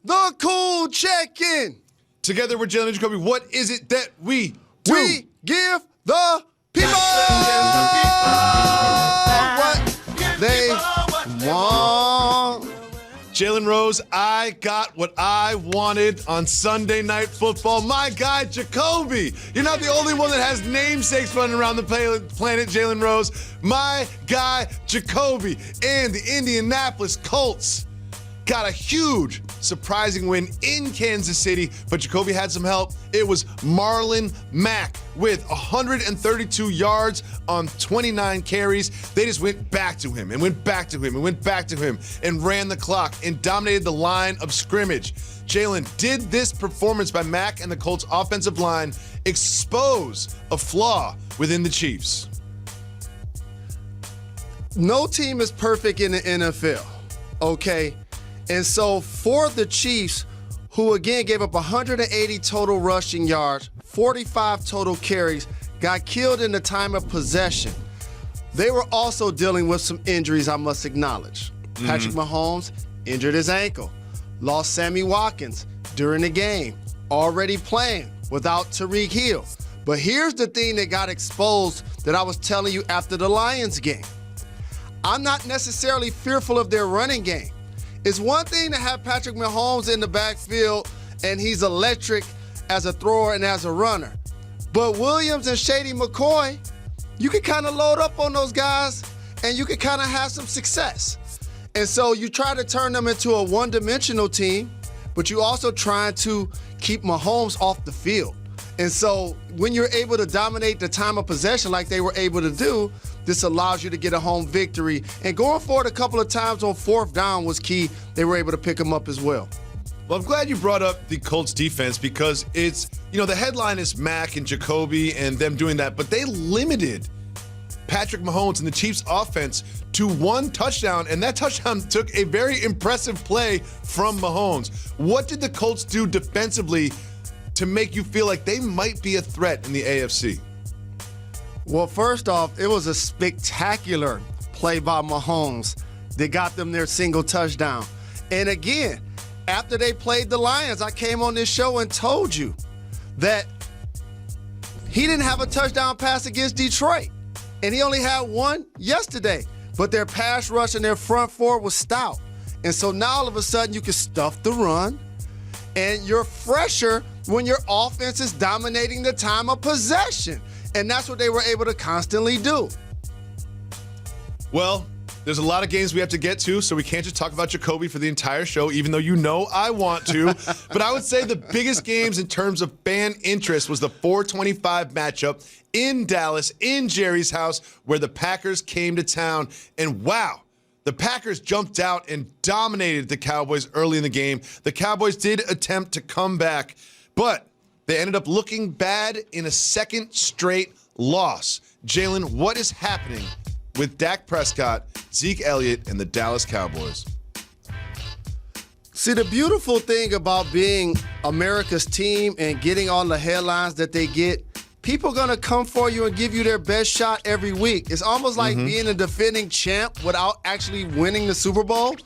the cool check-in. Together with Jalen Jacoby, what is it that we do? We give the people what they want. Jalen Rose, I got what I wanted on Sunday Night Football. My guy, Jacoby. You're not the only one that has namesakes running around the planet, Jalen Rose. My guy, Jacoby, and the Indianapolis Colts got a huge, surprising win in Kansas City, but Jacoby had some help. It was Marlon Mack with 132 yards on 29 carries. They just went back to him and went back to him and went back to him and ran the clock and dominated the line of scrimmage. Jalen, did this performance by Mack and the Colts offensive line expose a flaw within the Chiefs? No team is perfect in the NFL, okay? And so for the Chiefs, who again gave up 180 total rushing yards, 45 total carries, got killed in the time of possession, they were also dealing with some injuries, I must acknowledge. Patrick Mahomes injured his ankle, lost Sammy Watkins during the game, already playing without Tyreek Hill. But here's the thing that got exposed that I was telling you after the Lions game. I'm not necessarily fearful of their running game. It's one thing to have Patrick Mahomes in the backfield and he's electric as a thrower and as a runner. But Williams and Shady McCoy, you can kind of load up on those guys and you can kind of have some success. And so you try to turn them into a one-dimensional team, but you also trying to keep Mahomes off the field. And so when you're able to dominate the time of possession like they were able to do, this allows you to get a home victory. And going forward a couple of times on fourth down was key. They were able to pick them up as well. Well, I'm glad you brought up the Colts defense because it's, the headline is Mack and Jacoby and them doing that, but they limited Patrick Mahomes and the Chiefs offense to one touchdown, and that touchdown took a very impressive play from Mahomes. What did the Colts do defensively to make you feel like they might be a threat in the AFC? Well, first off, it was a spectacular play by Mahomes that got them their single touchdown. And again, after they played the Lions, I came on this show and told you that he didn't have a touchdown pass against Detroit, and he only had one yesterday. But their pass rush and their front four was stout. And so now all of a sudden you can stuff the run, and you're fresher when your offense is dominating the time of possession. And that's what they were able to constantly do. Well, there's a lot of games we have to get to, so we can't just talk about Jacoby for the entire show, even though I want to. But I would say the biggest games in terms of fan interest was the 425 matchup in Dallas, in Jerry's house, where the Packers came to town. And wow, the Packers jumped out and dominated the Cowboys early in the game. The Cowboys did attempt to come back, but they ended up looking bad in a second straight loss. Jalen, what is happening with Dak Prescott, Zeke Elliott, and the Dallas Cowboys? See, the beautiful thing about being America's team and getting all the headlines that they get, people going to come for you and give you their best shot every week. It's almost like being a defending champ without actually winning the Super Bowl.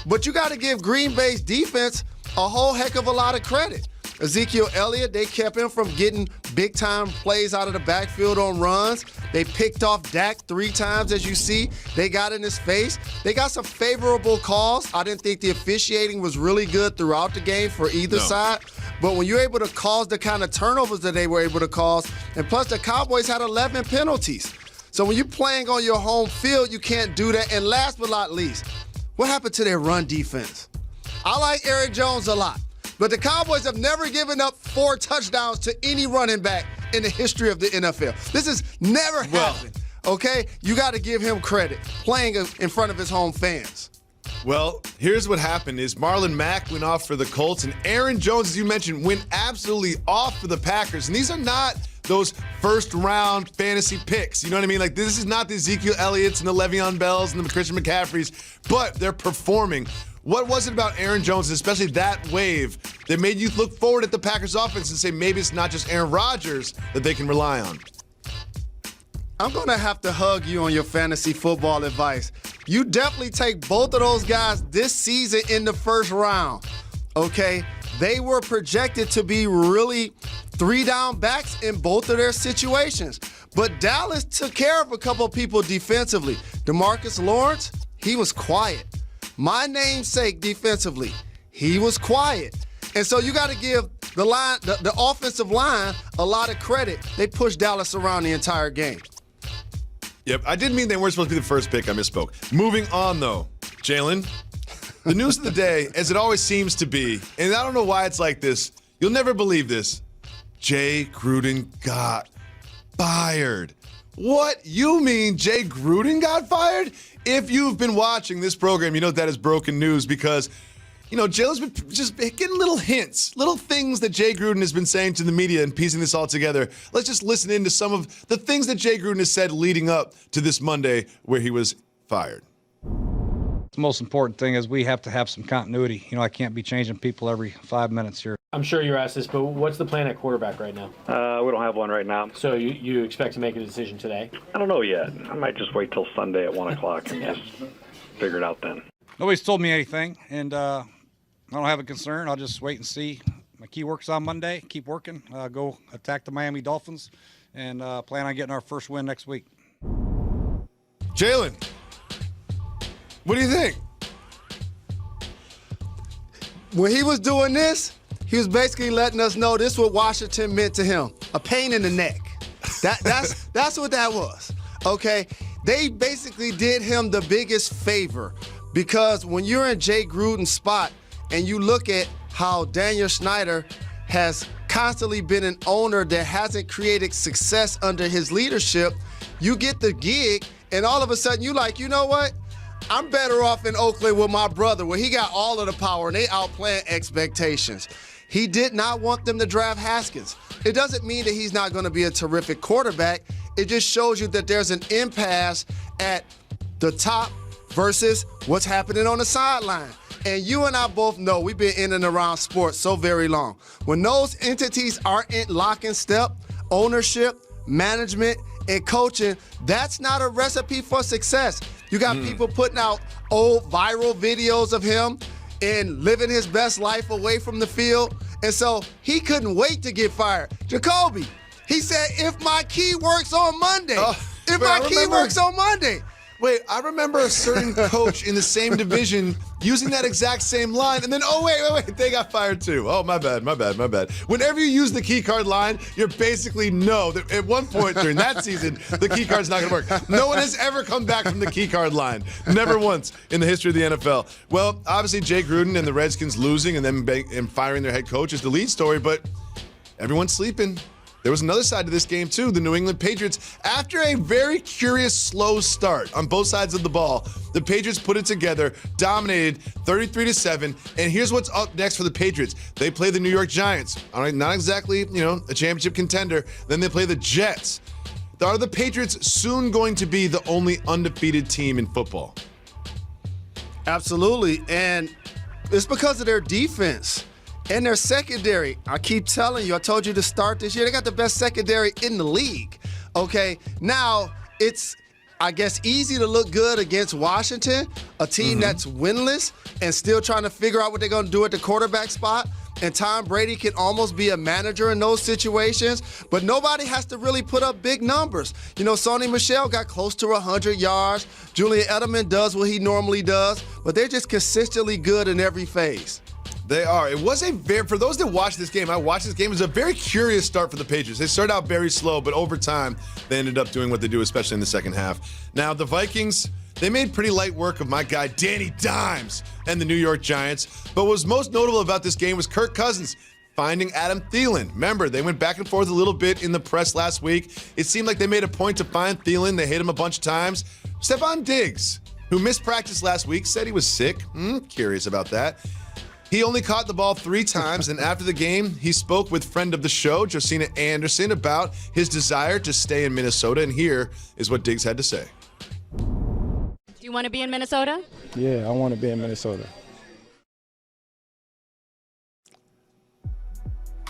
But you got to give Green Bay's defense a whole heck of a lot of credit. Ezekiel Elliott, they kept him from getting big-time plays out of the backfield on runs. They picked off Dak 3 times, as you see. They got in his face. They got some favorable calls. I didn't think the officiating was really good throughout the game for either side. But when you're able to cause the kind of turnovers that they were able to cause, and plus the Cowboys had 11 penalties. So when you're playing on your home field, you can't do that. And last but not least, what happened to their run defense? I like Aaron Jones a lot. But the Cowboys have never given up 4 touchdowns to any running back in the history of the NFL. This has never happened, okay? You got to give him credit, playing in front of his home fans. Well, here's what happened is Marlon Mack went off for the Colts, and Aaron Jones, as you mentioned, went absolutely off for the Packers. And these are not those first-round fantasy picks. You know what I mean? Like, this is not the Ezekiel Elliott's and the Le'Veon Bells and the Christian McCaffreys, but they're performing. What was it about Aaron Jones, especially that wave, that made you look forward at the Packers offense and say maybe it's not just Aaron Rodgers that they can rely on? I'm going to have to hug you on your fantasy football advice. You definitely take both of those guys this season in the first round. okay? They were projected to be really 3-down backs in both of their situations. But Dallas took care of a couple of people defensively. DeMarcus Lawrence, he was quiet. My namesake defensively, he was quiet. And so you got to give the offensive line a lot of credit. They pushed Dallas around the entire game. Yep, I didn't mean they weren't supposed to be the first pick. I misspoke. Moving on, though, Jalen, the news of the day, as it always seems to be, and I don't know why it's like this. You'll never believe this. Jay Gruden got fired. What? You mean Jay Gruden got fired? If you've been watching this program, you know that is broken news because, Jalen's been just getting little hints, little things that Jay Gruden has been saying to the media and piecing this all together. Let's just listen into some of the things that Jay Gruden has said leading up to this Monday where he was fired. The most important thing is we have to have some continuity. I can't be changing people every 5 minutes here. I'm sure you're asked this, but what's the plan at quarterback right now? We don't have one right now. So you expect to make a decision today? I don't know yet. I might just wait till Sunday at 1 o'clock and just figure it out then. Nobody's told me anything, and I don't have a concern. I'll just wait and see. My key work's on Monday. Keep working. Go attack the Miami Dolphins, and plan on getting our first win next week. Jalen, what do you think? When he was doing this, he was basically letting us know this is what Washington meant to him. A pain in the neck. That's what that was. Okay? They basically did him the biggest favor because when you're in Jay Gruden's spot and you look at how Daniel Snyder has constantly been an owner that hasn't created success under his leadership, you get the gig and all of a sudden you like, you know what? I'm better off in Oakland with my brother where he got all of the power and they outplaying expectations. He did not want them to draft Haskins. It doesn't mean that he's not going to be a terrific quarterback. It just shows you that there's an impasse at the top versus what's happening on the sideline. And you and I both know we've been in and around sports so very long. When those entities aren't in lock and step, ownership, management, and coaching, that's not a recipe for success. You got people putting out old viral videos of him and living his best life away from the field. And so he couldn't wait to get fired. Jacoby, he said, if my key works on Monday, works on Monday. Wait, I remember a certain coach in the same division using that exact same line, and then, wait, they got fired too. Oh, my bad. Whenever you use the key card line, you basically know that at one point during that season, the key card's not going to work. No one has ever come back from the key card line. Never once in the history of the NFL. Well, obviously, Jay Gruden and the Redskins losing and then firing their head coach is the lead story, but everyone's sleeping. There was another side to this game, too. The New England Patriots, after a very curious, slow start on both sides of the ball, the Patriots put it together, dominated 33-7. And here's what's up next for the Patriots. They play the New York Giants. All right, not exactly, a championship contender. Then they play the Jets. Are the Patriots soon going to be the only undefeated team in football? Absolutely. And it's because of their defense. And their secondary, I keep telling you, I told you to start this year, they got the best secondary in the league. Okay, now it's, I guess, easy to look good against Washington, a team that's winless and still trying to figure out what they're going to do at the quarterback spot. And Tom Brady can almost be a manager in those situations, but nobody has to really put up big numbers. Sonny Michel got close to 100 yards. Julian Edelman does what he normally does, but they're just consistently good in every phase. They are. It was for those that watched this game, I watched this game, it was a very curious start for the Patriots. They started out very slow, but over time, they ended up doing what they do, especially in the second half. Now, the Vikings, they made pretty light work of my guy, Danny Dimes, and the New York Giants. But what was most notable about this game was Kirk Cousins finding Adam Thielen. Remember, they went back and forth a little bit in the press last week. It seemed like they made a point to find Thielen. They hit him a bunch of times. Stephon Diggs, who missed practice last week, said he was sick. Curious about that. He only caught the ball 3 times, and after the game, he spoke with friend of the show, Josina Anderson, about his desire to stay in Minnesota, and here is what Diggs had to say. Do you want to be in Minnesota? Yeah, I want to be in Minnesota.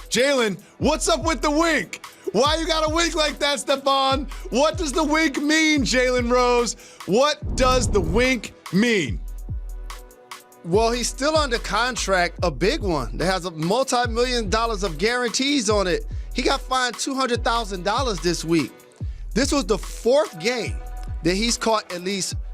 Jalen, what's up with the wink? Why you got a wink like that, Stephon? What does the wink mean, Jalen Rose? What does the wink mean? Well, he's still under contract, a big one that has a multi-million dollars of guarantees on it. He got fined $200,000 this week. This was the fourth game that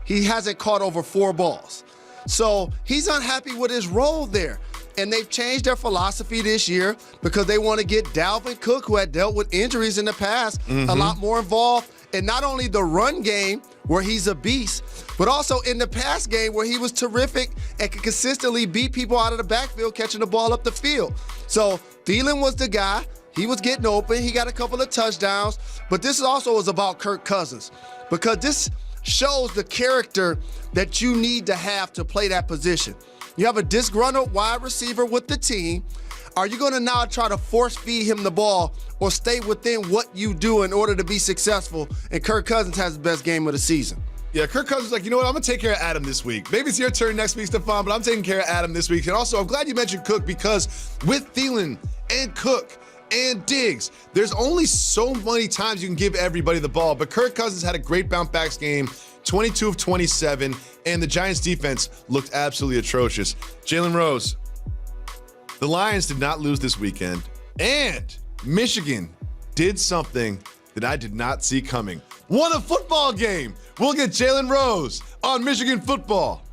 he hasn't caught over 4 balls. So he's unhappy with his role there. And they've changed their philosophy this year because they want to get Dalvin Cook, who had dealt with injuries in the past, a lot more involved in not only the run game, where he's a beast, but also in the pass game where he was terrific and could consistently beat people out of the backfield, catching the ball up the field. So Thielen was the guy. He was getting open. He got a couple of touchdowns. But this also is about Kirk Cousins because this shows the character that you need to have to play that position. You have a disgruntled wide receiver with the team. Are you going to now try to force feed him the ball or stay within what you do in order to be successful? And Kirk Cousins has the best game of the season. Yeah, Kirk Cousins is like, you know what? I'm going to take care of Adam this week. Maybe it's your turn next week, Stephon, but I'm taking care of Adam this week. And also, I'm glad you mentioned Cook because with Thielen and Cook and Diggs, there's only so many times you can give everybody the ball. But Kirk Cousins had a great bounce back game, 22 of 27, and the Giants defense looked absolutely atrocious. Jalen Rose, the Lions did not lose this weekend, and Michigan did something that I did not see coming. Won a football game. We'll get Jalen Rose on Michigan football